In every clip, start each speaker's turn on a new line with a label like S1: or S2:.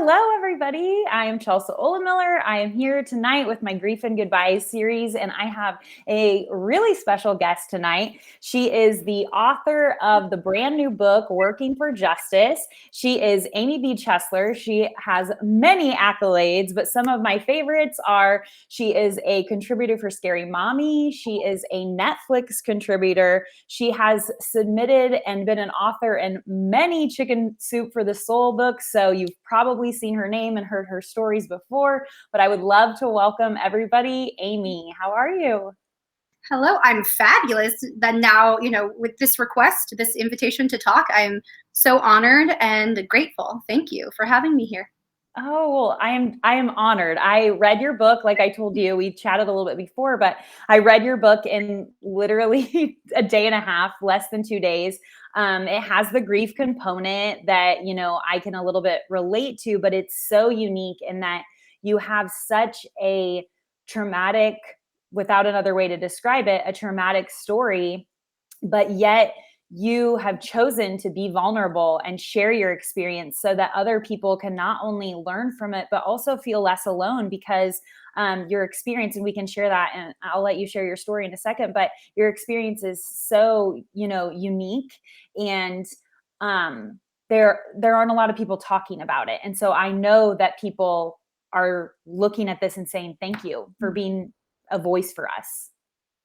S1: Hello, everybody. I am Chelsea Ohlemiller. I am here tonight with my Grief and Goodbyes series, and I have a really special guest tonight. She is the author of the brand new book, Working for Justice. She is Amy B. Chesler. She has many accolades, but some of my favorites are she is a contributor for Scary Mommy. She is a Netflix contributor. She has submitted and been an author in many Chicken Soup for the Soul books, so you've probably seen her name and heard her stories before, but I would love to welcome everybody. Amy, how are you?
S2: Hello, I'm fabulous. Then now, with this request, this invitation to talk, I'm so honored and grateful. Thank you for having me here.
S1: Oh, well, I am honored. I read your book, like I told you, we chatted a little bit before, but I read your book in literally a day and a half, less than 2 days. It has the grief component that, I can a little bit relate to, but it's so unique in that you have such a traumatic, without another way to describe it, a traumatic story, but yet you have chosen to be vulnerable and share your experience so that other people can not only learn from it, but also feel less alone because your experience, and we can share that, and I'll let you share your story in a second, but your experience is so, unique, and there aren't a lot of people talking about it. And so I know that people are looking at this and saying, thank you for being a voice for us.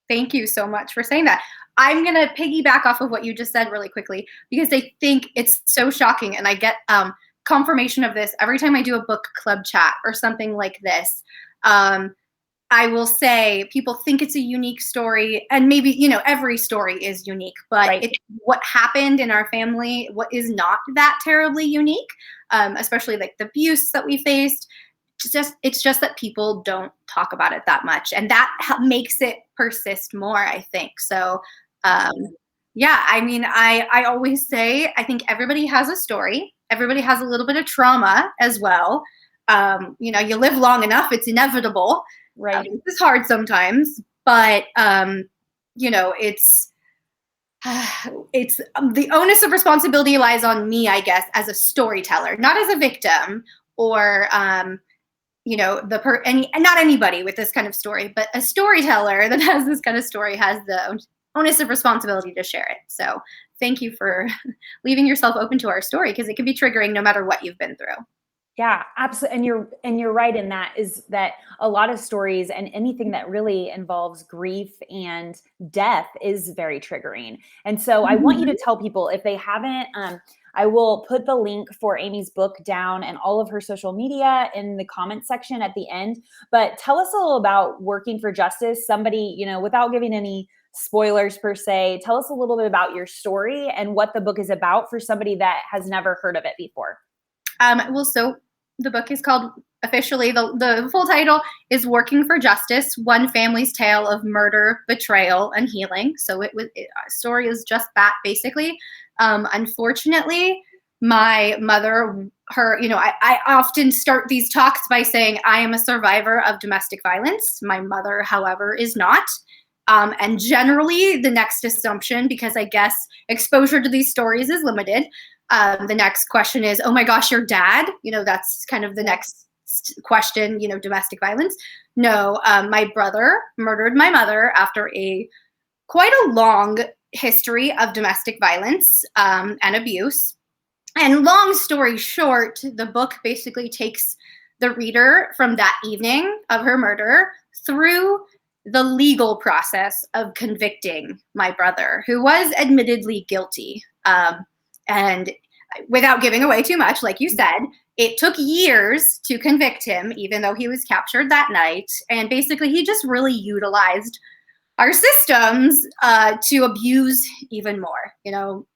S2: Thank you so much for saying that. I'm going to piggyback off of what you just said really quickly because I think it's so shocking, and I get confirmation of this every time I do a book club chat or something like this. I will say people think it's a unique story, and maybe, every story is unique, but
S1: Right.
S2: It's what happened in our family, what is not that terribly unique, especially like the abuse that we faced. It's just that people don't talk about it that much, and that makes it persist more, I think. So, yeah, I mean, I always say I think everybody has a story. Everybody has a little bit of trauma as well. You live long enough; it's inevitable.
S1: Right.
S2: It's hard sometimes, but it's the onus of responsibility lies on me, I guess, as a storyteller, not as a victim or not anybody with this kind of story, but a storyteller that has this kind of story has the onus of responsibility to share it. So thank you for leaving yourself open to our story, because it can be triggering no matter what you've been through.
S1: Yeah, absolutely. And you're right in that, is that a lot of stories and anything that really involves grief and death is very triggering. And so I want you to tell people, if they haven't, I will put the link for Amy's book down and all of her social media in the comment section at the end. But tell us a little about Working for Justice. Somebody, without giving any spoilers per se, tell us a little bit about your story and what the book is about for somebody that has never heard of it before.
S2: So the book is called, officially, the full title is Working for Justice, One Family's Tale of Murder, Betrayal, and Healing. So story is just that, basically. Unfortunately, my mother, I often start these talks by saying I am a survivor of domestic violence. My mother, however, is not. And generally, the next assumption, because I guess exposure to these stories is limited, the next question is, oh my gosh, your dad? That's kind of the next question, domestic violence. No, my brother murdered my mother after quite a long history of domestic violence and abuse. And long story short, the book basically takes the reader from that evening of her murder through the legal process of convicting my brother, who was admittedly guilty. And without giving away too much, like you said, it took years to convict him, even though he was captured that night. And basically, he just really utilized our systems to abuse even more.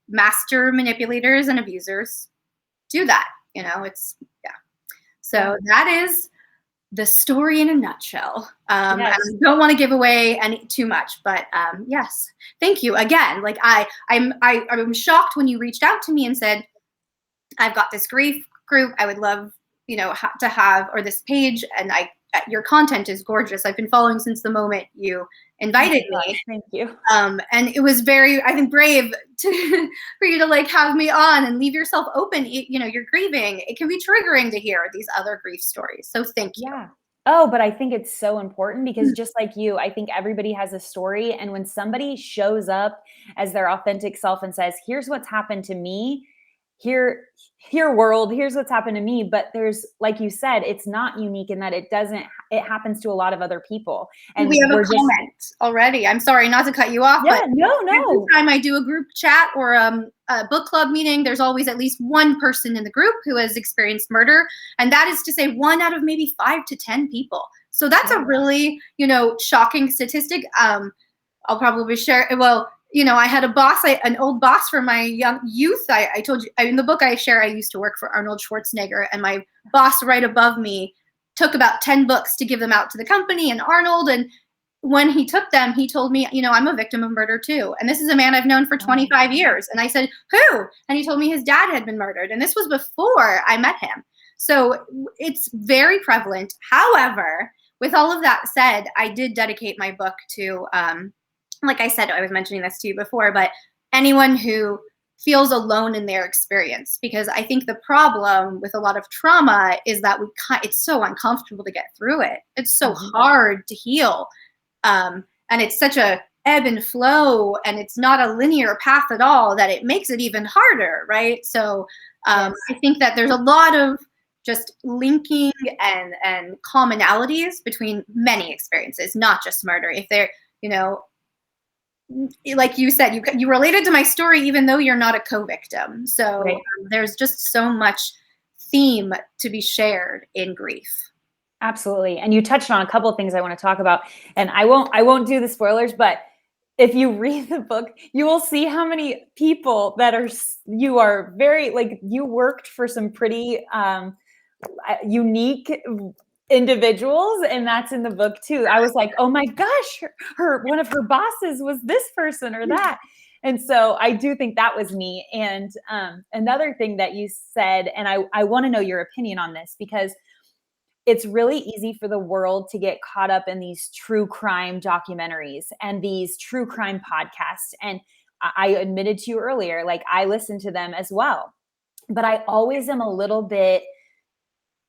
S2: Master manipulators and abusers do that. It's, yeah. So that is the story in a nutshell. Yes. I don't want to give away too much, but yes, thank you again. Like I'm shocked when you reached out to me and said, I've got this grief group I would love, to have, or this page, and your content is gorgeous. I've been following since the moment you invited me.
S1: Thank you.
S2: And it was very, I think, brave for you to like have me on and leave yourself open. You know, you're grieving. It can be triggering to hear these other grief stories. So thank you.
S1: Yeah. Oh, but I think it's so important because just like you, I think everybody has a story. And when somebody shows up as their authentic self and says, here's what's happened to me, here world, here's what's happened to me. But there's, like you said, it's not unique in that it happens to a lot of other people. And
S2: we have a comment already. I'm sorry not to cut you off,
S1: yeah,
S2: but
S1: no.
S2: every time I do a group chat or a book club meeting, there's always at least one person in the group who has experienced murder. And that is to say 1 out of maybe 5 to 10 people. So that's a really, you know, shocking statistic. I'll probably share, well, you know, I had a boss, an old boss from my young youth. I told you in the book I share, I used to work for Arnold Schwarzenegger, and my boss right above me took about 10 books to give them out to the company and Arnold. And when he took them, he told me, you know, I'm a victim of murder too. And this is a man I've known for 25 years. And I said, who? And he told me his dad had been murdered. And this was before I met him. So it's very prevalent. However, with all of that said, I did dedicate my book to, like I said, I was mentioning this to you before, but anyone who feels alone in their experience, because I think the problem with a lot of trauma is that it's so uncomfortable to get through it. It's so hard to heal. And it's such a ebb and I it's not a linear path at all that it makes it even harder, right? So I think that there's a lot of just linking and commonalities between many experiences, not just murder. If they're, you know, like you said, you related to my story, even though you're not a co-victim. So there's just so much theme to be shared in grief.
S1: Absolutely. And you touched on a couple of things I want to talk about, and I won't do the spoilers, but if you read the book, you will see how many people you are very, like, you worked for some pretty unique individuals, and that's in the book too. I was like, oh my gosh, one of her bosses was this person or that. And so I do think that was neat. And another thing that you said, and I want to know your opinion on this, because it's really easy for the world to get caught up in these true crime documentaries and these true crime podcasts. And I admitted to you earlier, like, I listen to them as well, but I always am a little bit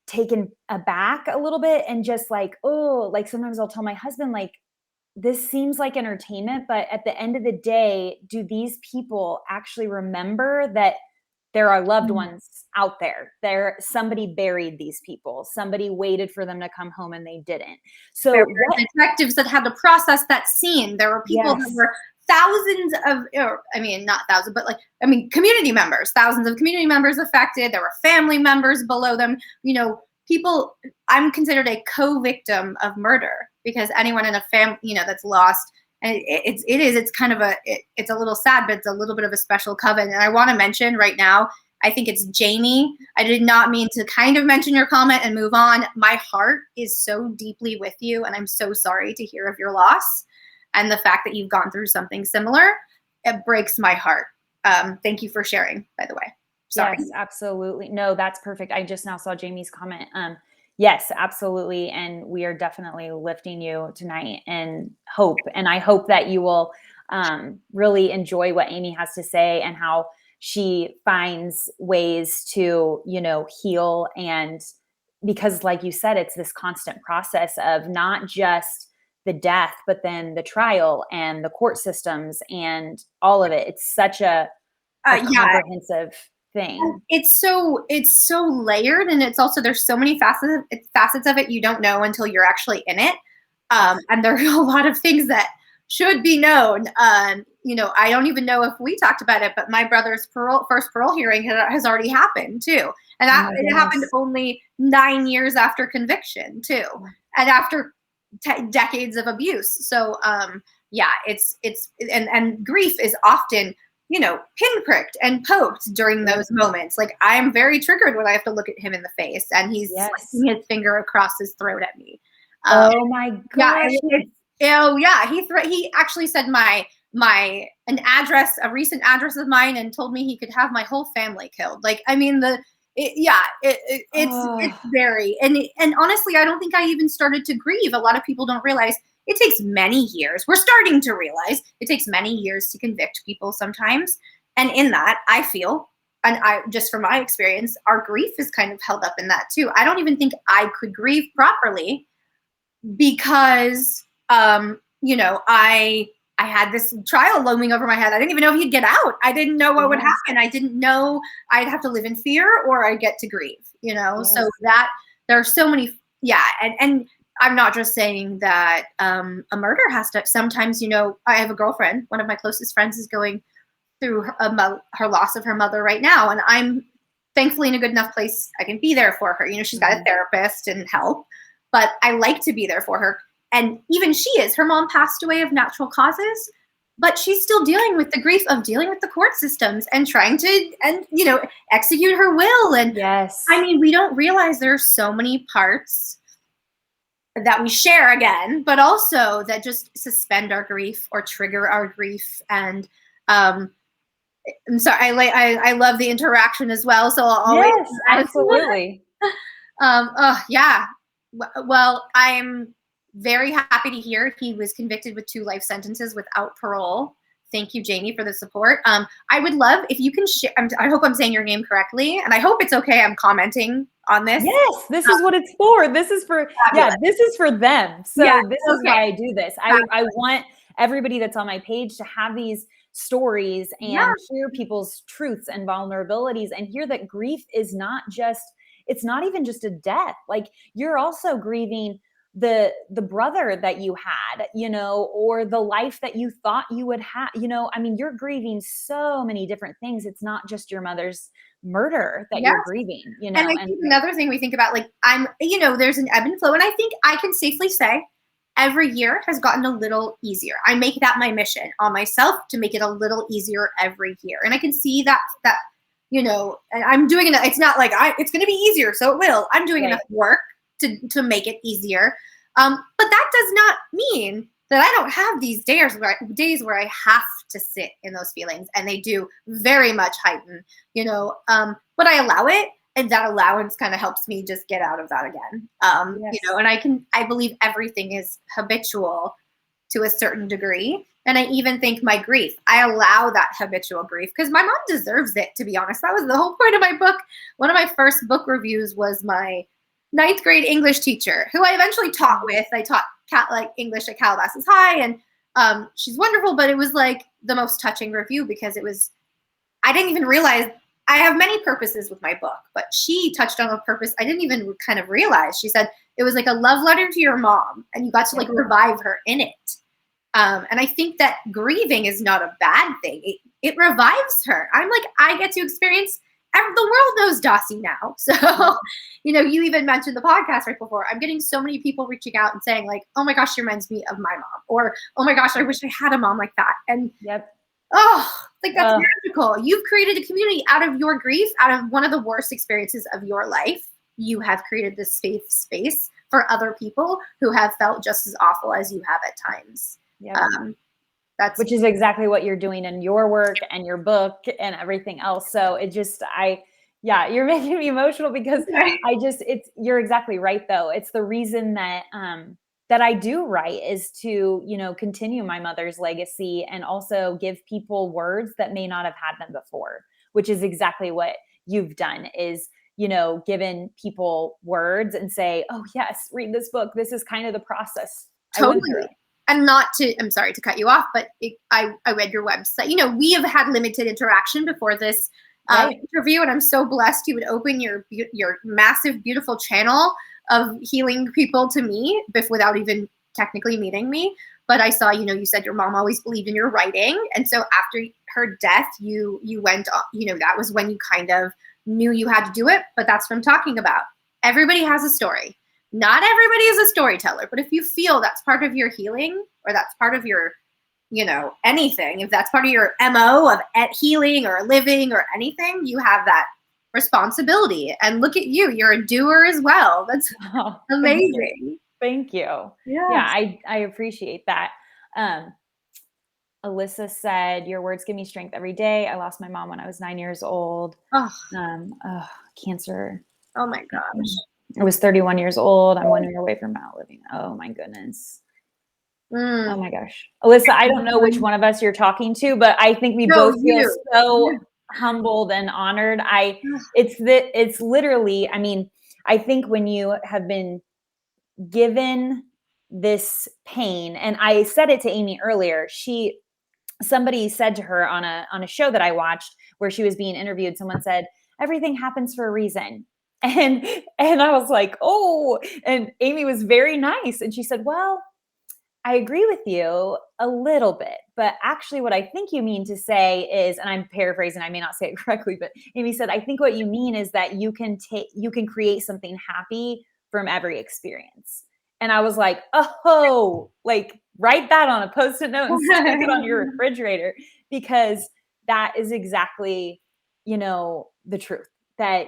S1: taken aback a little bit, and just like, oh, like sometimes I'll tell my husband, like, this seems like entertainment, but at the end of the day, do these people actually remember that there are loved ones out there? Somebody buried these people. Somebody waited for them to come home and they didn't. So
S2: there were detectives that had to process that scene. There were people that were thousands of, or, I mean, not thousands, but like, I mean, community members, thousands of community members affected. There were family members below them, you know, people. I'm considered a co-victim of murder, because anyone in a family, you know, that's lost, and it's kind of it's a little sad, but it's a little bit of a special coven. And I want to mention right now, I think it's Jamie. I did not mean to kind of mention your comment and move on. My heart is so deeply with you, and I'm so sorry to hear of your loss. And the fact that you've gone through something similar, it breaks my heart. Thank you for sharing, by the way. Sorry.
S1: Yes, absolutely. No, that's perfect. I just now saw Jamie's comment. Yes, absolutely. And we are definitely lifting you tonight and hope. And I hope that you will really enjoy what Amy has to say and how she finds ways to, you know, heal. And because, like you said, it's this constant process of not just the death, but then the trial and the court systems and all of it. It's such a comprehensive thing.
S2: It's so layered, and it's also, there's so many facets of it you don't know until you're actually in it. And there are a lot of things that should be known. You know, I don't even know if we talked about it, but my brother's first parole hearing has already happened too, and it happened only 9 years after conviction too, and after decades of abuse. So yeah, it's and grief is often, you know, pinpricked and poked during those moments. Like, I am very triggered when I have to look at him in the face and he's slicing his finger across his throat at me.
S1: Oh my gosh.
S2: Yeah, he actually said a recent address of mine, and told me he could have my whole family killed. Like, I mean, It's very, and honestly, I don't think I even started to grieve. A lot of people don't realize it takes many years. We're starting to realize it takes many years to convict people sometimes. And in that, I feel, and I just from my experience, our grief is kind of held up in that too. I don't even think I could grieve properly because, I had this trial looming over my head. I didn't even know if he'd get out. I didn't know what would happen. I didn't know I'd have to live in fear or I'd get to grieve, so that there are so many, and I'm not just saying that a murder has to, sometimes, I have a girlfriend, one of my closest friends is going through her loss of her mother right now. And I'm thankfully in a good enough place I can be there for her. She's got a therapist and help, but I like to be there for her. And even her mom passed away of natural causes, but she's still dealing with the grief of dealing with the court systems and trying to, execute her will. And I mean, we don't realize there are so many parts that we share again, but also that just suspend our grief or trigger our grief. And I'm sorry, I love the interaction as well. So I'll always
S1: absolutely.
S2: Well, I'm very happy to hear he was convicted with 2 life sentences without parole. Thank you, Jamie, for the support. I would love if you can share. I hope I'm saying your name correctly, and I hope it's okay. I'm commenting on this.
S1: Yes, this is what it's for. This is for this is for them. So this is why I do this. I want everybody that's on my page to have these stories and hear people's truths and vulnerabilities and hear that grief is not just, it's not even just a death. Like, you're also grieving the brother that you had, or the life that you thought you would have, I mean, you're grieving so many different things. It's not just your mother's murder that you're grieving,
S2: And I think another thing we think about, like, there's an ebb and flow. And I think I can safely say every year has gotten a little easier. I make that my mission on myself to make it a little easier every year. And I can see that, and I'm doing it. It's not like it's going to be easier. So it will. I'm doing enough work to make it easier. But that does not mean that I don't have these days where I have to sit in those feelings, and they do very much heighten, but I allow it, and that allowance kind of helps me just get out of that again. And I believe everything is habitual to a certain degree. And I even think my grief, I allow that habitual grief because my mom deserves it, to be honest. That was the whole point of my book. One of my first book reviews was my 9th grade English teacher, who I eventually taught with. I taught English at Calabasas High, and she's wonderful, but it was like the most touching review because I didn't even realize I have many purposes with my book, but she touched on a purpose I didn't even kind of realize. She said it was like a love letter to your mom, and you got to revive her in it. And I think that grieving is not a bad thing. It revives her. I get to experience. The world knows Dossie now. So, you even mentioned the podcast right before. I'm getting so many people reaching out and saying like, oh my gosh, she reminds me of my mom. Or, oh my gosh, I wish I had a mom like that. And that's magical. You've created a community out of your grief, out of one of the worst experiences of your life. You have created this safe space for other people who have felt just as awful as you have at times.
S1: Which is exactly what you're doing in your work and your book and everything else. So it just, you're making me emotional because you're exactly right though. It's the reason that, that I do write is to, continue my mother's legacy and also give people words that may not have had them before, which is exactly what you've done is, given people words and say, oh yes, read this book. This is kind of the process.
S2: Totally. And I'm sorry to cut you off, but I read your website. We have had limited interaction before this interview, and I'm so blessed you would open your massive, beautiful channel of healing people to me without even technically meeting me. But I saw, you said your mom always believed in your writing. And so after her death, you went, that was when you kind of knew you had to do it. But that's what I'm talking about. Everybody has a story. Not everybody is a storyteller, but if you feel that's part of your healing or that's part of your, anything, if that's part of your MO of healing or living or anything, you have that responsibility. And look at you, you're a doer as well. That's amazing.
S1: Thank you. Yeah, I appreciate that. Alyssa said, your words give me strength every day. I lost my mom when I was 9 years old.
S2: Oh,
S1: Cancer.
S2: oh my gosh.
S1: I was 31 years old. I'm 1 year away from outliving. Oh my goodness. Oh my gosh. Alyssa, I don't know which one of us you're talking to, but I think we
S2: No,
S1: both feel
S2: you.
S1: so humbled and honored. It's literally, I mean, I think when you have been given this pain, and I said it to Amy earlier, somebody said to her on a show that I watched where she was being interviewed, someone said, everything happens for a reason. And I was like, oh, and Amy was very nice. And she said, well, I agree with you a little bit, but actually what I think you mean to say is, and I'm paraphrasing, I may not say it correctly, but Amy said, I think what you mean is that you can create something happy from every experience. And I was like, oh, like write that on a Post-it note and stick it on your refrigerator, because that is exactly, the truth. That,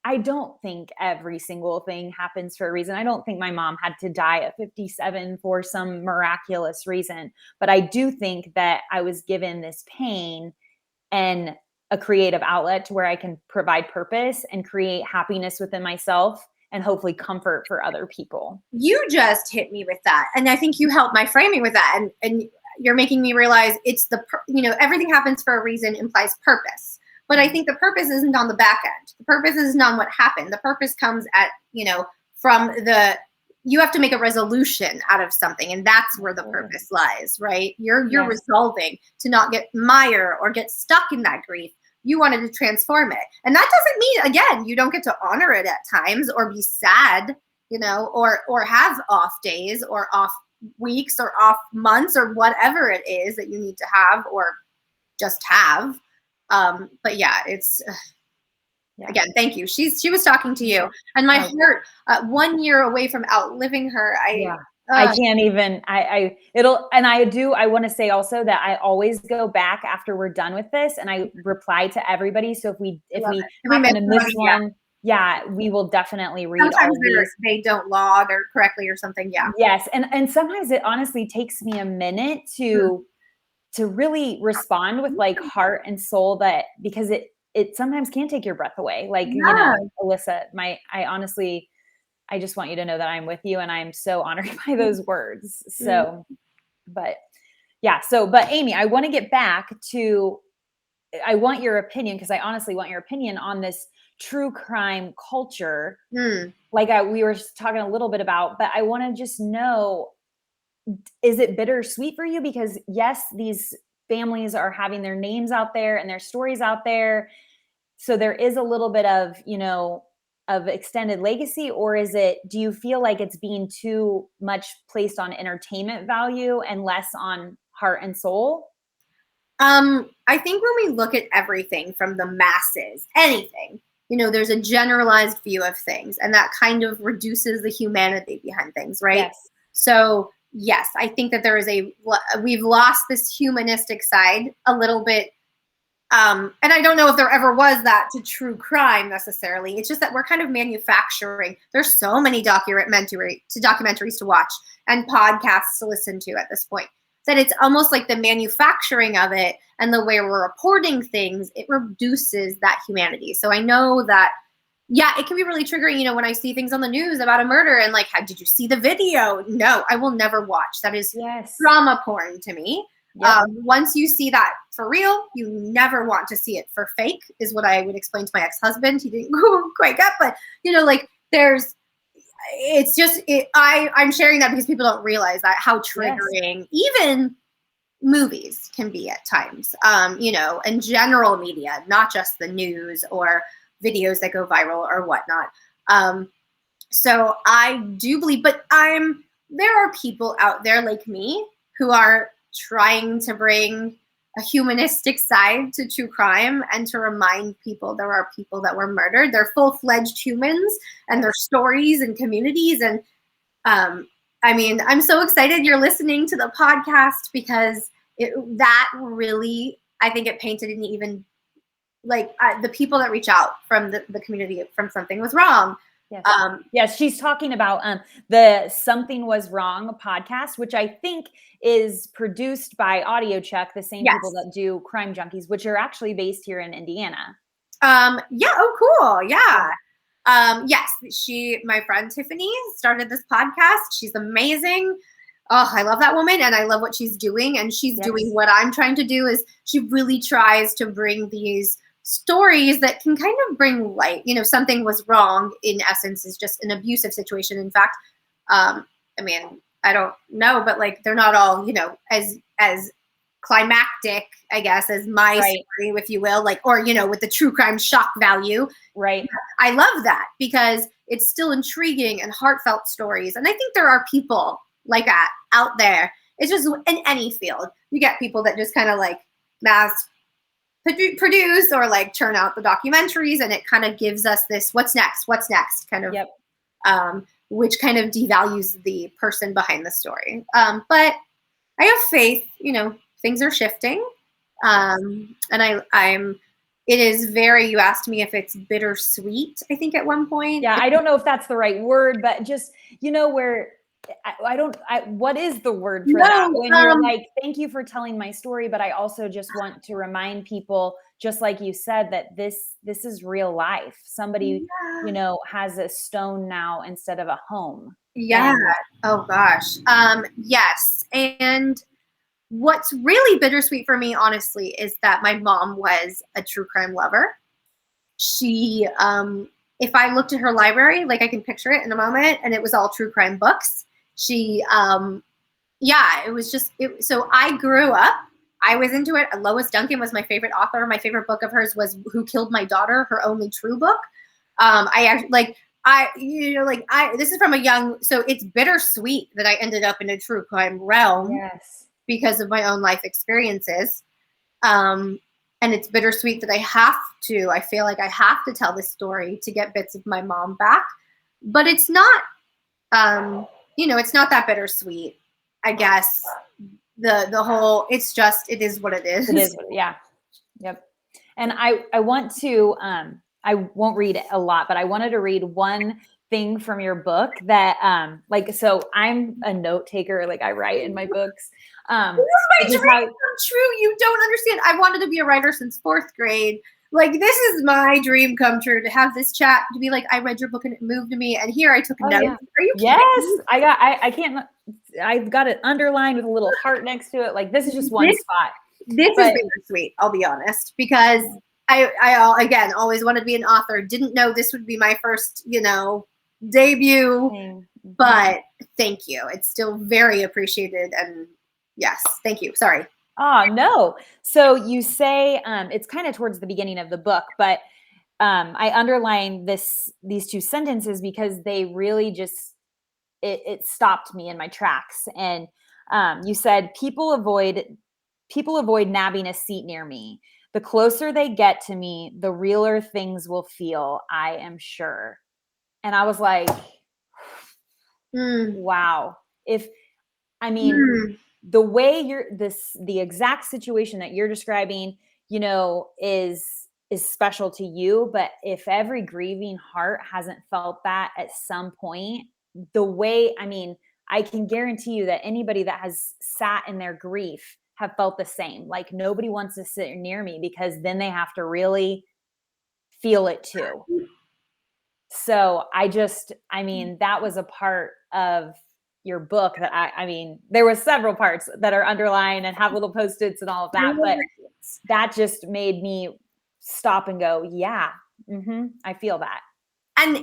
S1: I don't think every single thing happens for a reason. I don't think my mom had to die at 57 for some miraculous reason. But I do think that I was given this pain and a creative outlet to where I can provide purpose and create happiness within myself and hopefully comfort for other people.
S2: You just hit me with that. And I think you helped my framing with that. And you're making me realize it's everything happens for a reason implies purpose. But I think the purpose isn't on the back end. The purpose isn't on what happened. The purpose comes at, you have to make a resolution out of something. And that's where the purpose lies, right? You're resolving to not get mired or get stuck in that grief. You wanted to transform it. And that doesn't mean, again, you don't get to honor it at times or be sad, or have off days or off weeks or off months or whatever it is that you need to have or just have. But yeah, it's again, thank you. She was talking to you, and my heart, 1 year away from outliving her.
S1: I can't even, I want to say also that I always go back after we're done with this and I reply to everybody. So if we happen to miss one, we will definitely read
S2: sometimes
S1: all of these.
S2: They don't log or correctly or something. Yeah.
S1: Yes. And sometimes it honestly takes me a minute to really respond with like heart and soul, because it sometimes can take your breath away. Like, Alyssa, I just want you to know that I'm with you and I'm so honored by those words. So, but Amy, I want to get back to, I want your opinion, because I honestly want your opinion on this true crime culture. Like we were just talking a little bit about, but I want to just know, is it bittersweet for you? Because yes, these families are having their names out there and their stories out there. So there is a little bit of, of extended legacy, or do you feel like it's being too much placed on entertainment value and less on heart and soul?
S2: I think when we look at everything from the masses, anything, there's a generalized view of things, and that kind of reduces the humanity behind things, right?
S1: Yes.
S2: So yes, I think that we've lost this humanistic side a little bit. And I don't know if there ever was that to true crime necessarily. It's just that we're kind of manufacturing. There's so many documentaries to watch and podcasts to listen to at this point, that it's almost like the manufacturing of it and the way we're reporting things, it reduces that humanity. So I know that, it can be really triggering, when I see things on the news about a murder and like, did you see the video? No, I will never watch. That is drama porn to me. Yep. Once you see that for real, you never want to see it for fake, is what I would explain to my ex-husband. He didn't quite get, but I'm sharing that because people don't realize that how triggering even movies can be at times, and general media, not just the news or videos that go viral or whatnot. So I do believe, but there are people out there like me who are trying to bring a humanistic side to true crime and to remind people there are people that were murdered. They're full-fledged humans and their stories and communities. And I'm so excited you're listening to the podcast, because that really, I think it painted an even, the people that reach out from the community from something was wrong.
S1: Yes. Yes, she's talking about the Something Was Wrong podcast, which I think is produced by Audio Check, the same people that do Crime Junkies, which are actually based here in Indiana.
S2: Yeah. Oh, cool. Yeah. Yes, my friend Tiffany started this podcast. She's amazing. Oh, I love that woman and I love what she's doing. And she's doing what I'm trying to do is she really tries to bring these stories that can kind of bring light. Something was wrong in essence is just an abusive situation. In fact, I mean, I don't know, but like they're not all, as climactic, I guess, as my story, if you will, like, or, with the true crime shock value.
S1: Right.
S2: I love that because it's still intriguing and heartfelt stories. And I think there are people like that out there. It's just in any field, you get people that just kind of like mass produce or like churn out the documentaries, and it kind of gives us this what's next kind of which kind of devalues the person behind the story. But I have faith, things are shifting. And it is very, you asked me if it's bittersweet, I think at one point.
S1: Yeah, I don't know if that's the right word, but just, where what is the word for that? When you're like, thank you for telling my story, but I also just want to remind people, just like you said, that this is real life. Somebody, has a stone now instead of a home.
S2: Yeah. Oh gosh. Yes. And what's really bittersweet for me, honestly, is that my mom was a true crime lover. She, if I looked at her library, like I can picture it in a moment, and it was all true crime books. She, it was just, so I grew up, I was into it. Lois Duncan was my favorite author. My favorite book of hers was Who Killed My Daughter, her only true book. This is from a young, so it's bittersweet that I ended up in a true crime realm because of my own life experiences. And it's bittersweet that I feel like I have to tell this story to get bits of my mom back, but it's not, it's not that bittersweet, I guess. The whole, it's just, it is what it is.
S1: It is. Yeah. Yep. And I want to, I won't read a lot, but I wanted to read one thing from your book that, so I'm a note taker, like I write in my books.
S2: This is my dream come true. You don't understand. I wanted to be a writer since 4th grade. Like, this is my dream come true, to have this chat, to be like, I read your book and it moved me, and here I took notes.
S1: Yeah.
S2: Are you kidding
S1: me? I can't, I've got it underlined with a little heart next to it. Like, this is just one spot.
S2: This is bittersweet, I'll be honest, because I again, always wanted to be an author. Didn't know this would be my first, debut, but thank you. It's still very appreciated. And yes, thank you. Sorry.
S1: Oh, no. So you say, it's kind of towards the beginning of the book, but I underline these two sentences because they really just, it stopped me in my tracks. And you said, people avoid nabbing a seat near me. The closer they get to me, the realer things will feel, I am sure. And I was like, wow. The way the exact situation that you're describing, is special to you. But if every grieving heart hasn't felt that at some point, I can guarantee you that anybody that has sat in their grief have felt the same. Like, nobody wants to sit near me because then they have to really feel it too. So that was a part of your book that there was several parts that are underlined and have little Post-its and all of that, but that just made me stop and go, yeah, I feel that.
S2: And,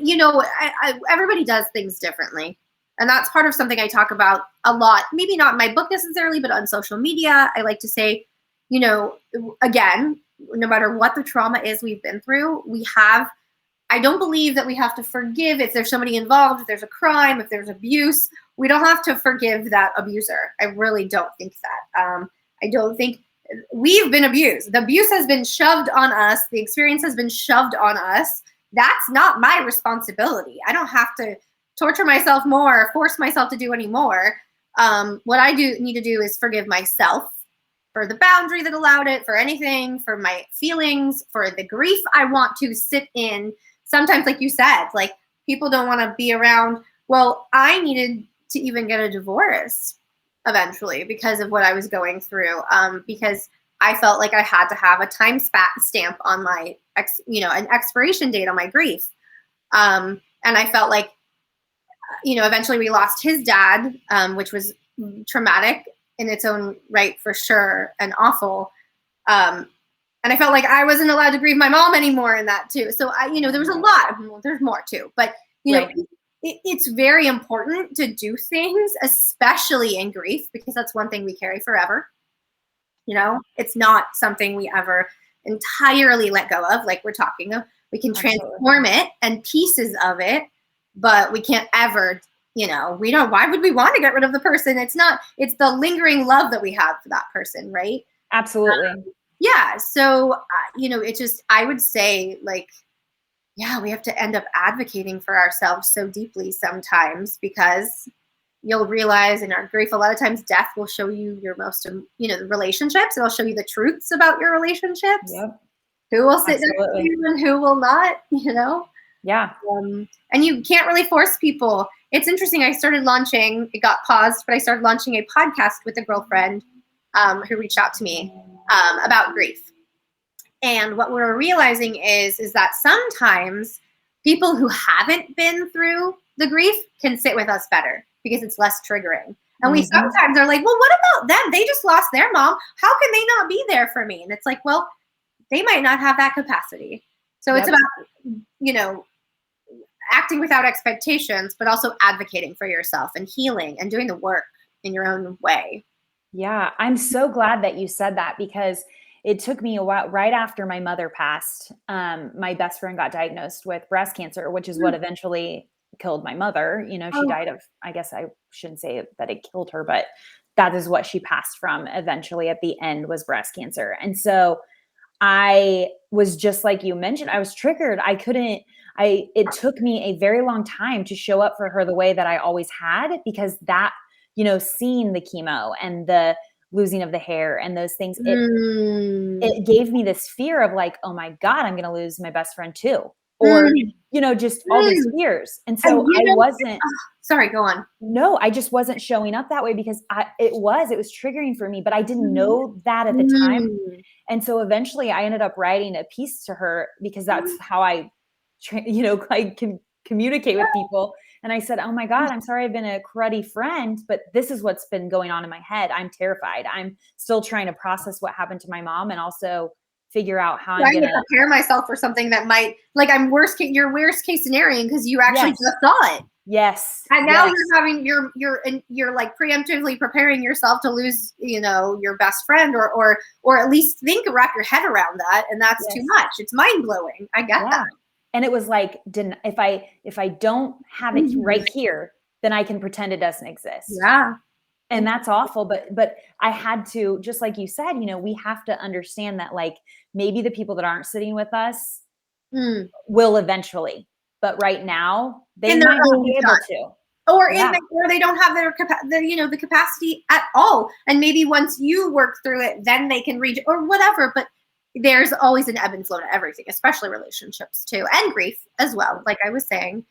S2: everybody does things differently. And that's part of something I talk about a lot, maybe not in my book necessarily, but on social media. I like to say, again, no matter what the trauma is we've been through, I don't believe that we have to forgive if there's somebody involved, if there's a crime, if there's abuse. We don't have to forgive that abuser. I really don't think that. I don't think we've been abused. The abuse has been shoved on us. The experience has been shoved on us. That's not my responsibility. I don't have to torture myself more, force myself to do any more. What I need to do is forgive myself for the boundary that allowed it, for anything, for my feelings, for the grief I want to sit in. Sometimes, like you said, like people don't want to be around. Well, I needed to even get a divorce eventually because of what I was going through. Because I felt like I had to have a time stamp on my, an expiration date on my grief. And I felt like, eventually we lost his dad, which was traumatic in its own right for sure and awful. And I felt like I wasn't allowed to grieve my mom anymore in that too. So there was a lot. There's more too, but it's very important to do things, especially in grief, because that's one thing we carry forever. It's not something we ever entirely let go of. Like we're talking of, we can transform it and pieces of it, but we can't ever, why would we want to get rid of the person? It's the lingering love that we have for that person. Right.
S1: Absolutely.
S2: Yeah. So, I would say we have to end up advocating for ourselves so deeply sometimes, because you'll realize in our grief, a lot of times death will show you your most, the relationships. It'll show you the truths about your relationships.
S1: Yep.
S2: Who will sit next to you and who will not,
S1: Yeah.
S2: And you can't really force people. It's interesting. It got paused, but I started launching a podcast with a girlfriend who reached out to me about grief. And what we're realizing is that sometimes people who haven't been through the grief can sit with us better because it's less triggering. And we sometimes are like, well, what about them? They just lost their mom. How can they not be there for me? And it's like, well, they might not have that capacity. So it's about, acting without expectations, but also advocating for yourself and healing and doing the work in your own way.
S1: Yeah, I'm so glad that you said that, because it took me a while. Right after my mother passed, my best friend got diagnosed with breast cancer, which is what eventually killed my mother. She died of, I guess I shouldn't say that it killed her, but that is what she passed from eventually at the end, was breast cancer. And so I was just like you mentioned, I was triggered. It took me a very long time to show up for her the way that I always had, because that, seeing the chemo and the losing of the hair and those things, it gave me this fear of like, oh my God, I'm going to lose my best friend too. Or, just all these fears. And so I wasn't,
S2: sorry, go on.
S1: No, I just wasn't showing up that way because it was triggering for me, but I didn't know that at the time. And so eventually I ended up writing a piece to her, because that's how I can communicate with people. And I said, oh my God, I'm sorry I've been a cruddy friend, but this is what's been going on in my head. I'm terrified. I'm still trying to process what happened to my mom, and also figure out how I'm going to
S2: prepare myself for something that might, your worst case scenario, because you actually just saw it.
S1: Yes.
S2: And now you're like preemptively preparing yourself to lose, your best friend, or at least wrap your head around that. And that's too much. It's mind blowing. I get that.
S1: And it was like, if I don't have it right here, then I can pretend it doesn't exist.
S2: Yeah.
S1: And that's awful. But I had to, just like you said, we have to understand that maybe the people that aren't sitting with us will eventually, but right now they might not be able to.
S2: Or they don't have the capacity at all. And maybe once you work through it, then they can reach, or whatever. But there's always an ebb and flow to everything, especially relationships too, and grief as well. Like I was saying.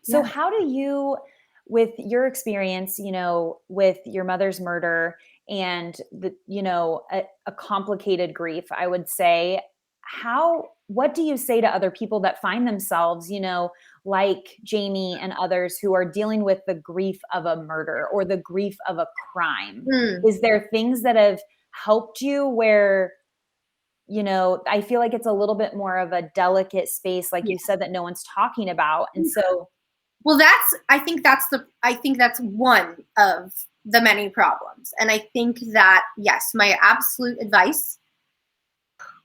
S1: So how do you, with your experience, with your mother's murder and the, a complicated grief, I would say, what do you say to other people that find themselves, like Jamie and others who are dealing with the grief of a murder or the grief of a crime? Is there things that have helped you where, I feel like it's a little bit more of a delicate space, like you said, that no one's talking about. And so,
S2: well, I think that's one of the many problems. And I think that, yes, my absolute advice,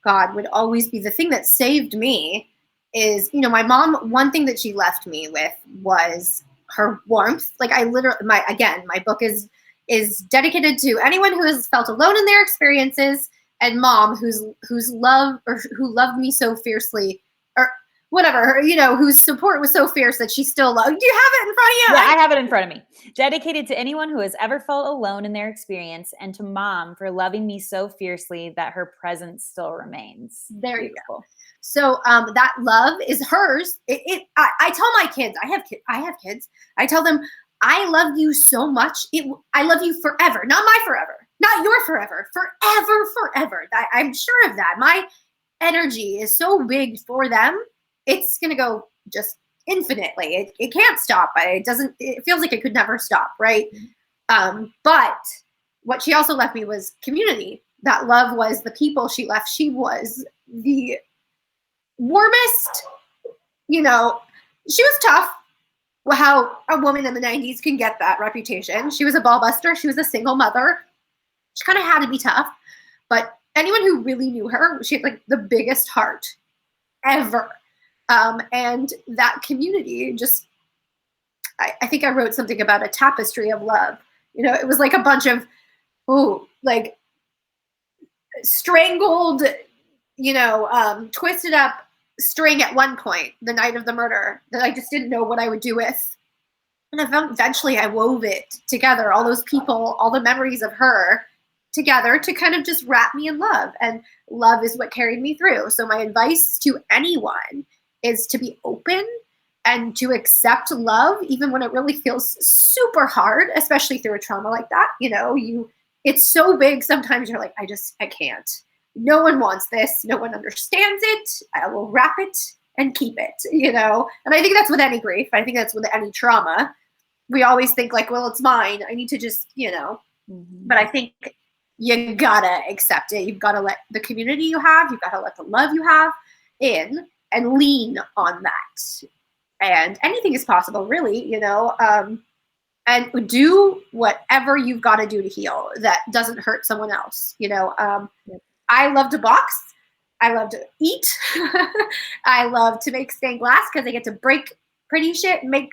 S2: God, would always be the thing that saved me is, my mom, one thing that she left me with was her warmth. Like I literally, my book is dedicated to anyone who has felt alone in their experiences, and mom who loved me so fiercely, or whatever, whose support was so fierce that she still loved. Do you have it in front of you?
S1: Yeah, I have it in front of me. Dedicated to anyone who has ever felt alone in their experience, and to mom for loving me so fiercely that her presence still remains.
S2: There you go. So that love is hers. I tell my kids, I have kids. I tell them, I love you so much. I love you forever, not my forever, not your forever, forever. I'm sure of that. My energy is so big for them. It's going to go just infinitely. It can't stop. It feels like it could never stop. Right. But what she also left me was community. That love was the people she left. She was the warmest, she was tough. How a woman in the 90s can get that reputation. She was a ball buster. She was a single mother. She kind of had to be tough. But anyone who really knew her, she had like the biggest heart ever. And that community just, I think I wrote something about a tapestry of love. It was like a bunch of, like strangled, twisted up string at one point, the night of the murder, that I just didn't know what I would do with. And eventually I wove it together, all those people, all the memories of her together to kind of just wrap me in love. And love is what carried me through. So my advice to anyone is to be open and to accept love, even when it really feels super hard, especially through a trauma like that. It's so big. Sometimes you're like, I can't. No one wants this. No one understands it. I will wrap it and keep it, And I think that's with any grief. I think that's with any trauma. We always think like, well, it's mine. I need to just, But I think you gotta accept it. You've got to let the community you have, you've got to let the love you have in and lean on that. And anything is possible, really, and do whatever you've got to do to heal that doesn't hurt someone else. I love to box. I love to eat. I love to make stained glass because I get to break pretty shit and make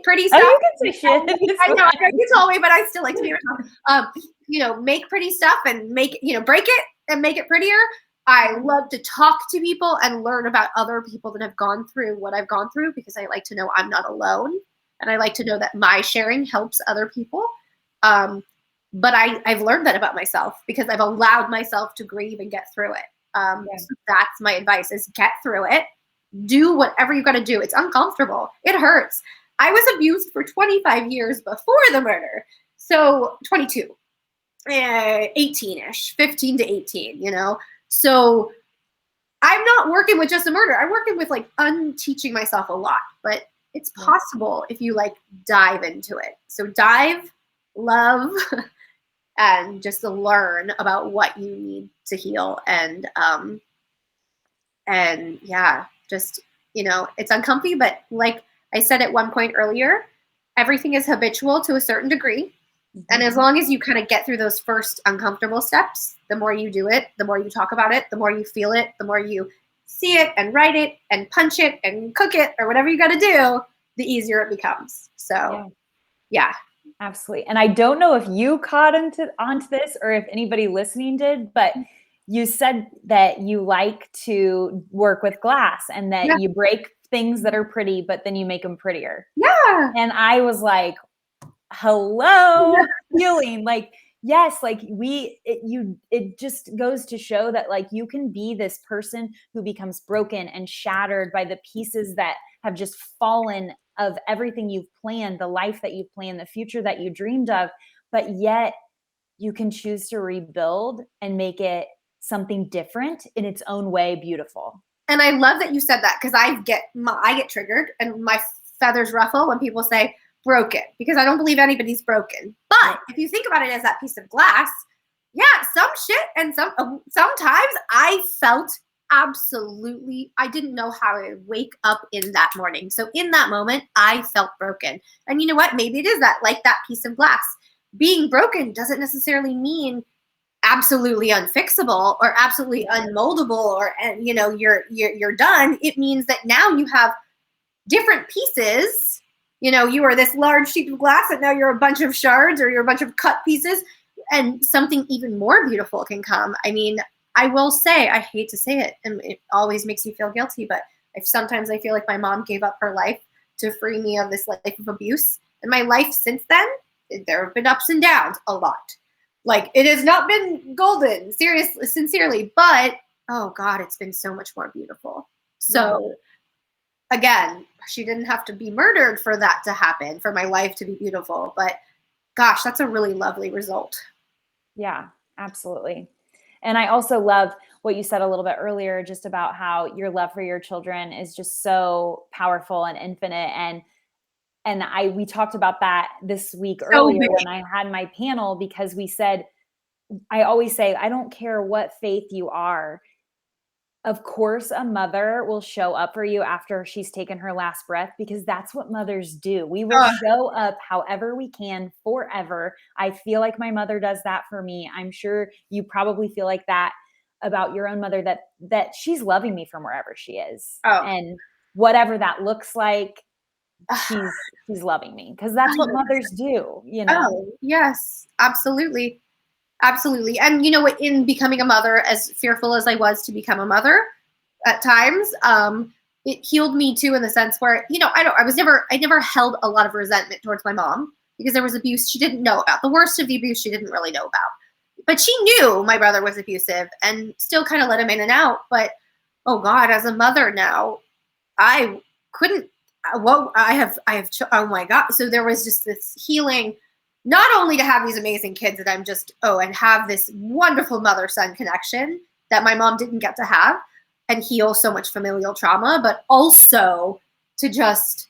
S2: pretty stuff.
S1: Oh, you can say shit.
S2: I know you told me, but I still like to be myself. Make pretty stuff and break it and make it prettier. I love to talk to people and learn about other people that have gone through what I've gone through, because I like to know I'm not alone, and I like to know that my sharing helps other people. But I've learned that about myself because I've allowed myself to grieve and get through it. So that's my advice: is get through it. Do whatever you got to do. It's uncomfortable. It hurts. I was abused for 25 years before the murder. So 22, 18-ish, 15 to 18, So I'm not working with just a murder. I'm working with like unteaching myself a lot, but it's possible if you like dive into it. So dive, love, and just to learn about what you need to heal. And just, it's uncomfy, but like I said at one point earlier, everything is habitual to a certain degree. Mm-hmm. And as long as you kind of get through those first uncomfortable steps, the more you do it, the more you talk about it, the more you feel it, the more you see it and write it and punch it and cook it or whatever you got to do, the easier it becomes. So, yeah.
S1: Absolutely. And I don't know if you caught onto this or if anybody listening did, but you said that you like to work with glass and that you break things that are pretty, but then you make them prettier.
S2: Yeah.
S1: And I was like, hello, healing. Like, yes, like it just goes to show that like you can be this person who becomes broken and shattered by the pieces that have just fallen of everything you've planned, the life that you've planned, the future that you dreamed of, but yet you can choose to rebuild and make it something different in its own way, beautiful.
S2: And I love that you said that, because I get triggered and my feathers ruffle when people say broken, because I don't believe anybody's broken. But if you think about it as that piece of glass, some shit and sometimes I felt absolutely, I didn't know how to wake up in that morning. So in that moment, I felt broken. And you know what? Maybe it is that, like that piece of glass. Being broken doesn't necessarily mean absolutely unfixable or absolutely unmoldable or you're done. It means that now you have different pieces. You are this large sheet of glass and now you're a bunch of shards or you're a bunch of cut pieces, and something even more beautiful can come. I mean, I will say, I hate to say it, and it always makes me feel guilty, but sometimes I feel like my mom gave up her life to free me of this life of abuse. And my life since then, there have been ups and downs a lot. Like, it has not been golden, seriously, sincerely, but oh God, it's been so much more beautiful. So again, she didn't have to be murdered for that to happen, for my life to be beautiful. But gosh, that's a really lovely result.
S1: Yeah, absolutely. And I also love what you said a little bit earlier, just about how your love for your children is just so powerful and infinite. And we talked about that this week
S2: So
S1: earlier
S2: big.
S1: when I had my panel, because we said, I always say, I don't care what faith you are. Of course, a mother will show up for you after she's taken her last breath, because that's what mothers do. We will show up however we can forever. I feel like my mother does that for me. I'm sure you probably feel like that about your own mother, that she's loving me from wherever she is.
S2: Oh.
S1: And whatever that looks like, she's loving me, because that's what mothers do, you know?
S2: Oh, yes, absolutely. Absolutely. And you know what, in becoming a mother, as fearful as I was to become a mother at times, it healed me too, in the sense where, you know, I never held a lot of resentment towards my mom, because there was abuse she didn't know about. The worst of the abuse she didn't really know about. But she knew my brother was abusive and still kind of let him in and out. But oh God, as a mother now, I couldn't, well, oh my God. So there was just this healing, not only to have these amazing kids that I'm just, and have this wonderful mother-son connection that my mom didn't get to have, and heal so much familial trauma, but also to just,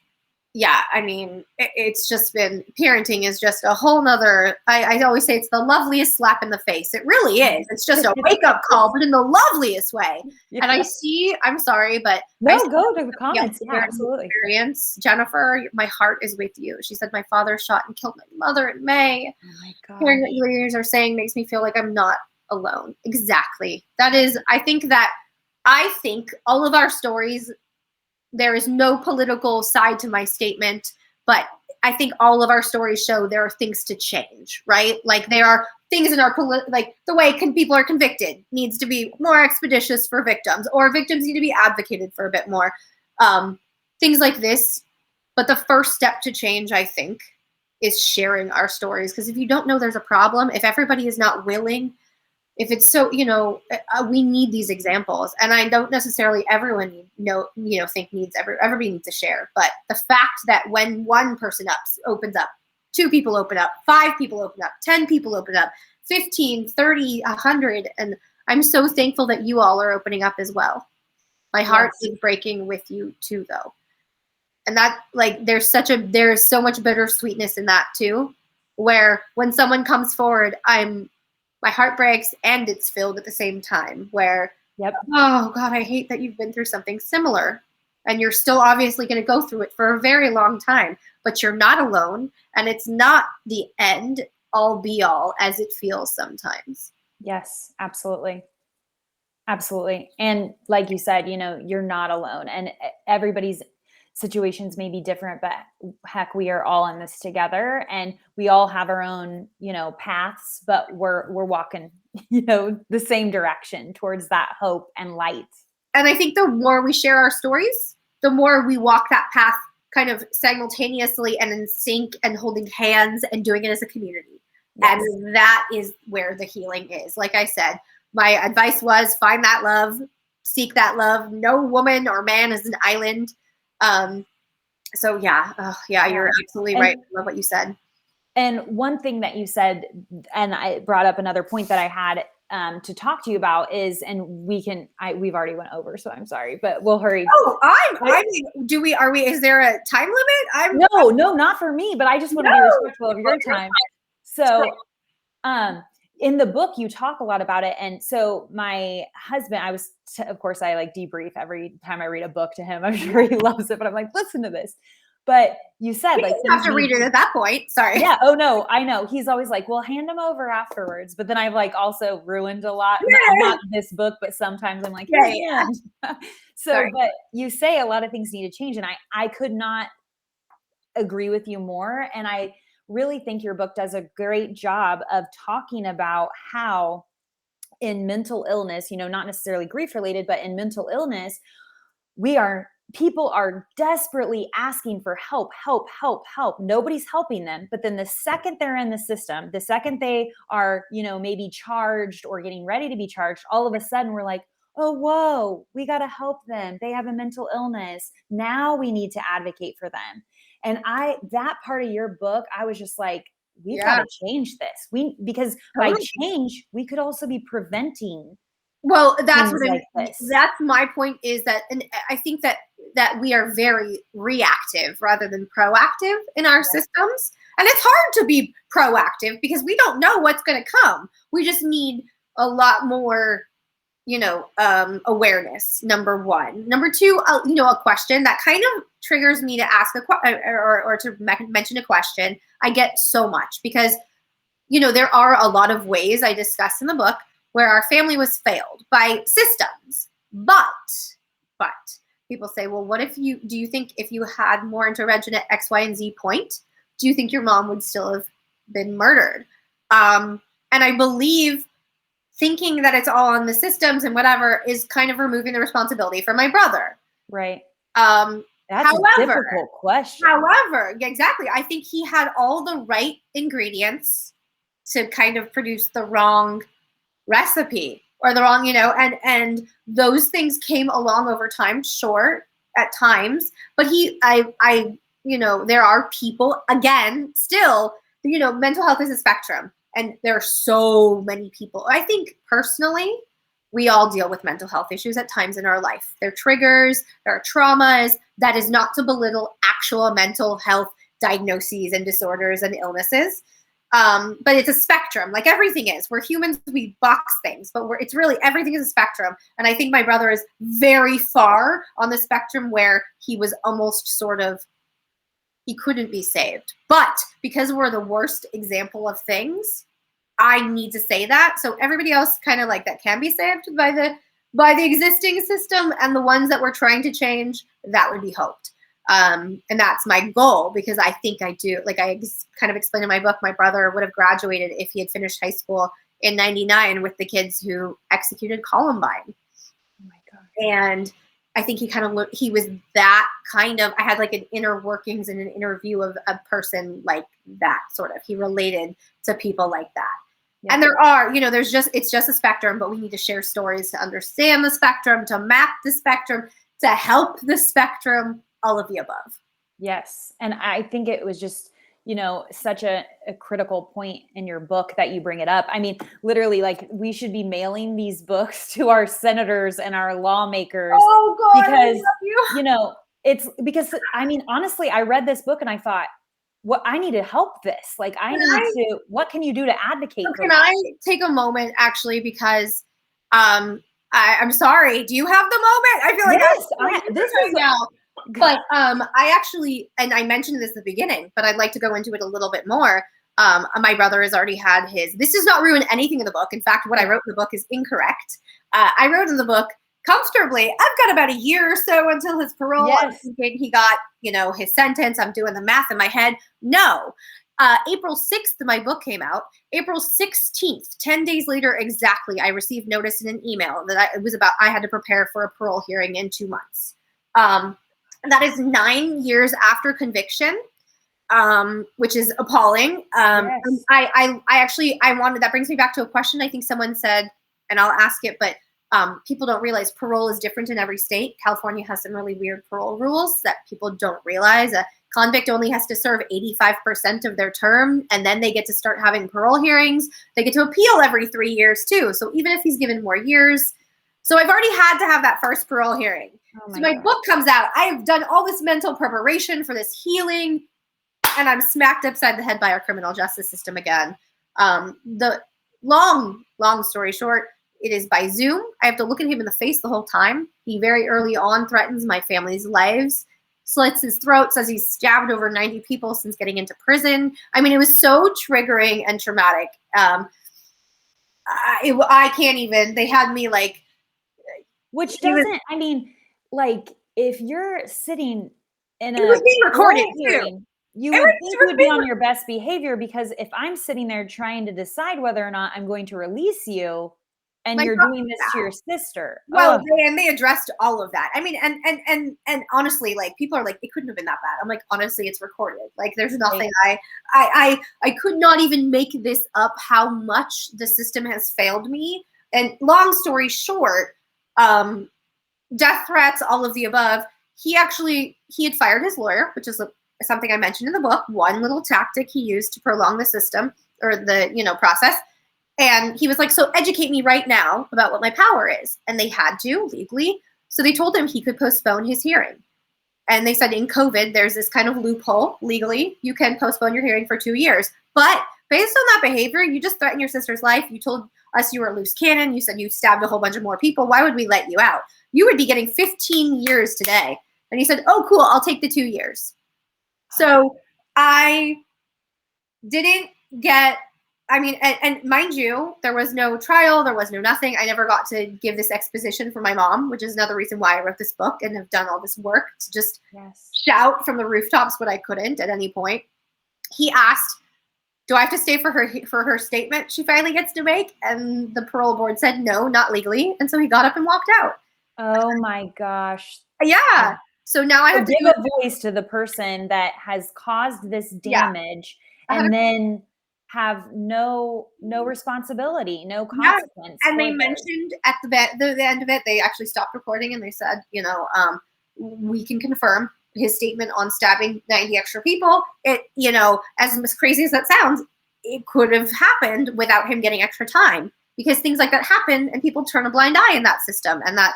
S2: yeah, I mean, it's just been, parenting is just a whole nother, I always say it's the loveliest slap in the face. It really is. It's just a wake-up call, but in the loveliest way.
S1: Yeah.
S2: And I see, I'm sorry, but
S1: no, go to the comments. Yeah, absolutely.
S2: Experience. Jennifer, my heart is with you. She said, my father shot and killed my mother in May.
S1: Oh my God.
S2: Hearing what you ladies are saying makes me feel like I'm not alone. Exactly. That is, I think all of our stories, there is no political side to my statement, but I think all of our stories show there are things to change, right? Like there are things in our like the way people are convicted needs to be more expeditious for victims, or victims need to be advocated for a bit more. Things like this. But the first step to change, I think, is sharing our stories. Because if you don't know there's a problem, if everybody is not willing, if it's so, we need these examples. And I don't necessarily everyone think everybody needs to share. But the fact that when one person opens up, 2 people open up, 5 people open up, 10 people open up, 15, 30, 100. And I'm so thankful that you all are opening up as well. My heart is breaking with you too, though. And that, like, there's so much bittersweetness in that too, where when someone comes forward, my heart breaks and it's filled at the same time, where, oh God, I hate that you've been through something similar and you're still obviously going to go through it for a very long time, but you're not alone, and it's not the end all be all as it feels sometimes.
S1: Yes, absolutely. Absolutely. And like you said, you're not alone, and everybody's situations may be different, but heck, we are all in this together, and we all have our own, paths, but we're walking, the same direction towards that hope and light.
S2: And I think the more we share our stories, the more we walk that path kind of simultaneously and in sync, and holding hands and doing it as a community. Yes. And that is where the healing is. Like I said, my advice was find that love, seek that love. No woman or man is an island. So yeah, you're absolutely right. I love what you said.
S1: And one thing that you said, and I brought up another point that I had to talk to you about is, and we've already went over, so I'm sorry, but we'll hurry.
S2: Is there a time limit?
S1: No, not for me, but I just want to be respectful of your time. So, in the book, you talk a lot about it. And so my husband, of course, I like debrief every time I read a book to him. I'm sure he loves it, but I'm like, listen to this. But you said
S2: you have to read it at that point. Sorry.
S1: Yeah. Oh no, I know. He's always like, well, hand him over afterwards. But then I've like also ruined a lot. Not this book, but sometimes I'm like, yeah. So, sorry. But you say a lot of things need to change. And I could not agree with you more. And I really think your book does a great job of talking about how in mental illness, not necessarily grief related, but in mental illness, people are desperately asking for help. Nobody's helping them. But then the second they're in the system, the second they are, maybe charged or getting ready to be charged, all of a sudden we're like, oh, whoa, we got to help them. They have a mental illness. Now we need to advocate for them. And that part of your book, I was just like, we've got
S2: Yeah,
S1: to change this. Because by
S2: totally.
S1: change, we could also be preventing
S2: Well, that's
S1: things
S2: what
S1: like
S2: I'm,
S1: this.
S2: that's my point, is that, and I think that we are very reactive rather than proactive in our systems. And it's hard to be proactive because we don't know what's going to come. We just need a lot more, awareness, number one. Number two, a question that kind of triggers me to ask or to mention a question. I get so much because, there are a lot of ways I discuss in the book where our family was failed by systems. But people say, well, do you think if you had more intervention at X, Y, and Z point, do you think your mom would still have been murdered? And I believe thinking that it's all on the systems and whatever is kind of removing the responsibility from my brother.
S1: Right.
S2: That's
S1: a difficult question.
S2: However, exactly. I think he had all the right ingredients to kind of produce the wrong recipe or the wrong, and those things came along over time, sure, at times, but there are people, again, still, mental health is a spectrum, and there are so many people. I think personally, we all deal with mental health issues at times in our life. They're triggers, there are traumas. That is not to belittle actual mental health diagnoses and disorders and illnesses. But it's a spectrum, like everything is. We're humans, we box things, but it's really, everything is a spectrum. And I think my brother is very far on the spectrum where he was almost sort of, he couldn't be saved. But because we're the worst example of things, I need to say that. So everybody else kind of like that can be saved by the existing system, and the ones that we're trying to change, that would be hoped. And that's my goal, because I think I do. Like I kind of explained in my book, my brother would have graduated if he had finished high school in '99 with the kids who executed Columbine.
S1: Oh my God.
S2: And I think he was that kind of, I had like an inner workings and an inner view of a person like that, sort of. He related to people like that. Yeah. And there are, it's just a spectrum, but we need to share stories to understand the spectrum, to map the spectrum, to help the spectrum, all of the above.
S1: Yes. And I think it was just, such a critical point in your book that you bring it up. I mean, literally, like, we should be mailing these books to our senators and our lawmakers.
S2: Oh God,
S1: because,
S2: I love you.
S1: it's because, I mean, honestly, I read this book and I thought, I need to help this. Like, what can you do to advocate for
S2: Can I take a moment, actually, because I'm sorry. Do you have the moment? I feel like
S1: yes, this is
S2: now. But I actually, and I mentioned this at the beginning, but I'd like to go into it a little bit more. My brother has already had his, this does not ruin anything in the book. In fact, what I wrote in the book is incorrect. I wrote in the book, comfortably, I've got about a year or so until his parole.
S1: Yes.
S2: He got, his sentence. I'm doing the math in my head. No. April 6th, my book came out. April 16th, 10 days later exactly, I received notice in an email that I had to prepare for a parole hearing in 2 months. And that is 9 years after conviction, which is appalling.
S1: Yes.
S2: That brings me back to a question I think someone said, and I'll ask it, but people don't realize parole is different in every state. California has some really weird parole rules that people don't realize. A convict only has to serve 85% of their term, and then they get to start having parole hearings. They get to appeal every 3 years too. So even if he's given more years, so I've already had to have that first parole hearing. So my book comes out. I've done all this mental preparation for this healing, and I'm smacked upside the head by our criminal justice system again. The long story short, it is by Zoom. I have to look at him in the face the whole time. He very early on threatens my family's lives, slits his throat, says he's stabbed over 90 people since getting into prison. I mean, it was so triggering and traumatic. I can't even, they had me like,
S1: which doesn't, I mean, like, if you're sitting in
S2: it was being recorded
S1: hearing, you would think you would be on your best behavior, because if I'm sitting there trying to decide whether or not I'm going to release you, and you're doing this to your sister.
S2: Well, they addressed all of that. I mean, and honestly, like, people are like, it couldn't have been that bad. I'm like, honestly, it's recorded. Like, there's nothing. I could not even make this up, how much the system has failed me. And long story short, death threats, all of the above. He had fired his lawyer, which is something I mentioned in the book. One little tactic he used to prolong the system or the process. And he was like, so educate me right now about what my power is. And they had to legally. So they told him he could postpone his hearing. And they said in COVID, there's this kind of loophole legally. You can postpone your hearing for 2 years. But based on that behavior, you just threatened your sister's life. You told us you were a loose cannon. You said you stabbed a whole bunch of more people. Why would we let you out? You would be getting 15 years today. And he said, oh, cool, I'll take the 2 years. So I didn't get, and mind you, there was no trial, there was no nothing. I never got to give this exposition for my mom, which is another reason why I wrote this book and have done all this work to just shout from the rooftops what I couldn't at any point. He asked, do I have to stay for her statement she finally gets to make? And the parole board said, no, not legally. And so he got up and walked out.
S1: Oh my gosh.
S2: Yeah. So now I have
S1: to give a voice to the person that has caused this damage and then have no responsibility, no consequence.
S2: And they mentioned at the end of it, they actually stopped recording and they said, we can confirm his statement on stabbing 90 extra people. It, as crazy as that sounds, it could have happened without him getting extra time, because things like that happen and people turn a blind eye in that system, and that,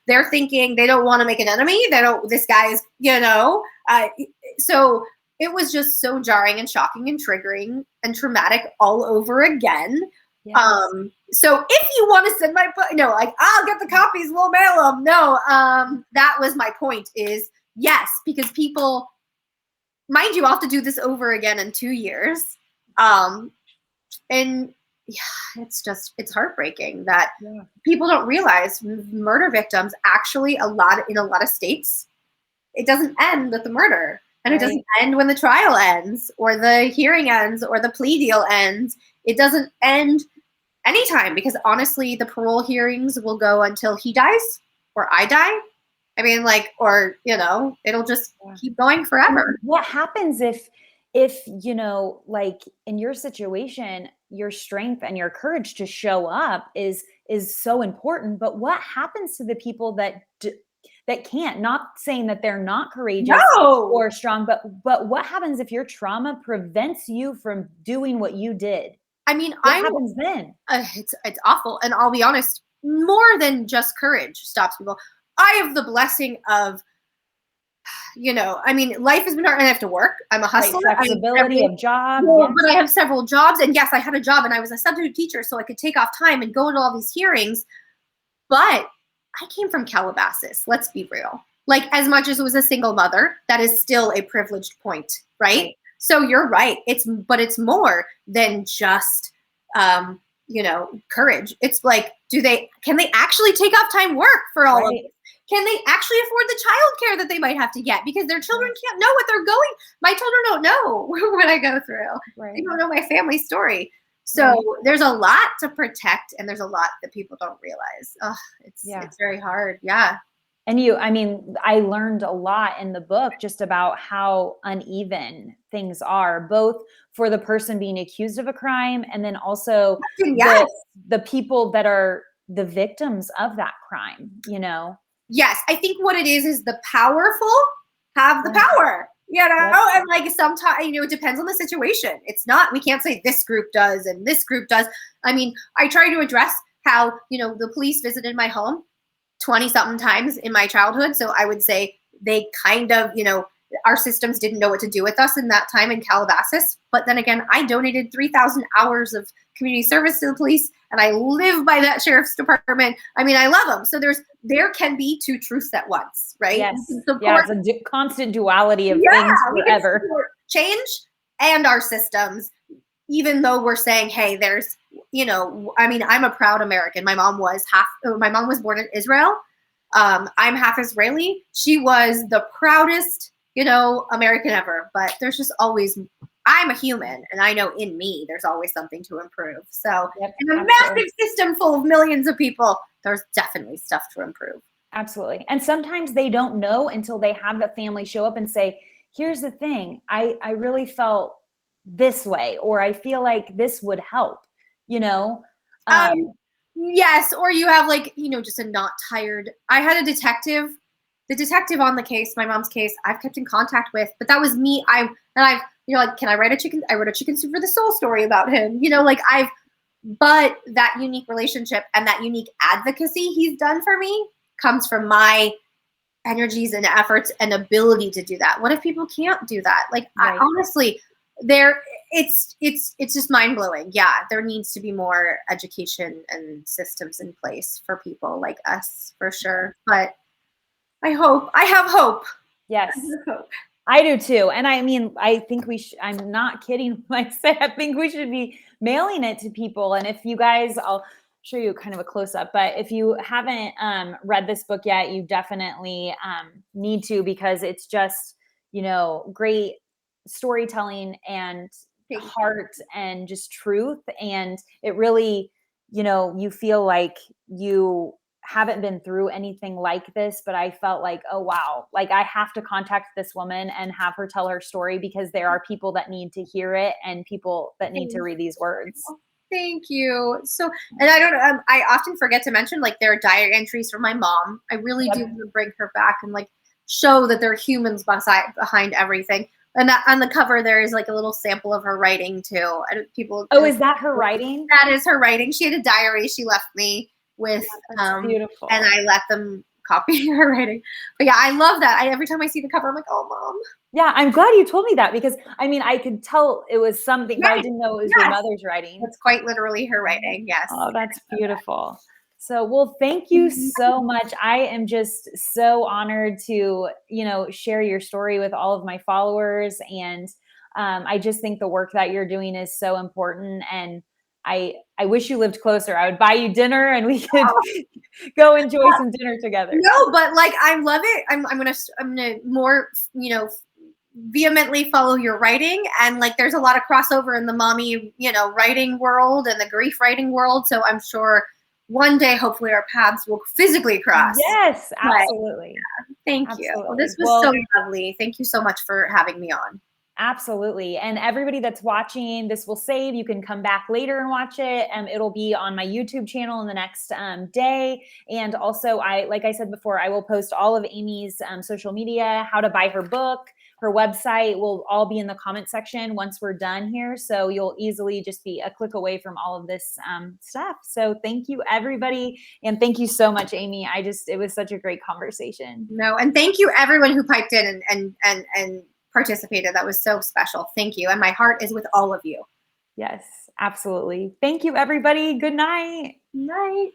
S2: they're thinking they don't want to make an enemy. This guy is, so it was just so jarring and shocking and triggering and traumatic all over again. Yes. So if you want to send my book, I'll get the copies, we'll mail them. No, that was my point is yes, because people, mind you, I'll have to do this over again in 2 years. And yeah, it's heartbreaking that people don't realize murder victims actually in a lot of states, it doesn't end with the murder. And it doesn't end when the trial ends or the hearing ends or the plea deal ends. It doesn't end anytime, because honestly, the parole hearings will go until he dies or I die. It'll just keep going forever.
S1: What happens if like in your situation, your strength and your courage to show up is so important, but what happens to the people that can't? Not saying that they're not courageous or strong, but what happens if your trauma prevents you from doing what you did? What happens then?
S2: It's awful. And I'll be honest, more than just courage stops people. I have the blessing of, life has been hard and I have to work. I'm a hustler.
S1: Flexibility of job.
S2: But I have several jobs. And yes, I had a job and I was a substitute teacher, so I could take off time and go into all these hearings. But I came from Calabasas. Let's be real. Like, as much as it was a single mother, that is still a privileged point, right? So you're right. It's more than just, courage. It's like, can they actually take off time work for all of this? Can they actually afford the childcare that they might have to get, because their children can't know what they're going? My children don't know what I go through. They don't know my family story. So there's a lot to protect, and there's a lot that people don't realize. It's very hard. Yeah.
S1: And I learned a lot in the book just about how uneven things are, both for the person being accused of a crime and then also the people that are the victims of that crime,
S2: Yes, I think what it is the powerful have the power, and like sometimes, it depends on the situation. It's not, we can't say this group does and this group does. I try to address how, the police visited my home 20-something times in my childhood. So I would say they kind of, our systems didn't know what to do with us in that time in Calabasas. But then again, I donated 3,000 hours of community service to the police, and I live by that sheriff's department. I love them. So there can be two truths at once, right?
S1: Yes. It's a constant duality of things forever.
S2: Change and our systems, even though we're saying, hey, there's, I'm a proud American. My mom was born in Israel. I'm half Israeli. She was the proudest, American ever. But there's just always, I'm a human, and I know in me there's always something to improve. So in a massive system full of millions of people, there's definitely stuff to improve.
S1: Absolutely. And sometimes they don't know until they have the family show up and say, here's the thing, I really felt this way, or I feel like this would help,
S2: Yes, or you have like, just a not tired. I had a detective, the detective on the case, my mom's case, I've kept in contact with, but that was me. Like, can I write a chicken? I wrote a Chicken Soup for the Soul story about him. But that unique relationship and that unique advocacy he's done for me comes from my energies and efforts and ability to do that. What if people can't do that? Like, I
S1: Right.
S2: honestly, it's just mind blowing. Yeah, there needs to be more education and systems in place for people like us, for sure. But I have hope.
S1: Yes.
S2: I have hope.
S1: I do too. And I mean, I think I'm not kidding when I say I think we should be mailing it to people. And if you guys, I'll show you kind of a close up, but if you haven't read this book yet, you definitely need to, because it's just, great storytelling and
S2: Thank you.
S1: heart and just truth. And it really, you feel like you haven't been through anything like this, but I felt like, oh, wow, like I have to contact this woman and have her tell her story, because there are people that need to hear it and people that need to
S2: Thank
S1: read these words.
S2: you. Thank you. So, and I don't know, I often forget to mention, like, there are diary entries from my mom. I really do
S1: Yep.
S2: want to bring her back and like show that there are humans behind everything. And that on the cover, there is like a little sample of her writing too. And people,
S1: Oh, is that her writing?
S2: that is her writing. She had a diary she left me with,
S1: That's beautiful.
S2: and I let them copy her writing. But yeah, I love that. Every time I see the cover, I'm like, oh, mom.
S1: Yeah, I'm glad you told me that, because I mean, I could tell it was something, but I
S2: Right.
S1: didn't know it was your
S2: Yes.
S1: mother's writing.
S2: It's quite literally her writing. Yes.
S1: Oh, that's beautiful. So, well, thank you so much. I am just so honored to, share your story with all of my followers. And I just think the work that you're doing is so important. And I wish you lived closer. I would buy you dinner and we could go enjoy some dinner together.
S2: No, but like, I love it. I'm gonna more, vehemently follow your writing, and like there's a lot of crossover in the mommy, writing world and the grief writing world. So I'm sure one day, hopefully, our paths will physically cross.
S1: Yes,
S2: But
S1: absolutely.
S2: thank you. Well,
S1: Absolutely.
S2: this was
S1: Well,
S2: so lovely. Thank you so much for having me on.
S1: absolutely. And everybody that's watching, this will save. You can come back later and watch it. It'll be on my YouTube channel in the next day. And also, like I said before, I will post all of Amy's social media, how to buy her book. Her website will all be in the comment section once we're done here. So you'll easily just be a click away from all of this stuff. So thank you, everybody. And thank you so much, Amy. It was such a great conversation.
S2: No, and thank you everyone who piped in and participated. That was so special. Thank you. And my heart is with all of you.
S1: Yes, absolutely. Thank you, everybody. Good night.
S2: Night.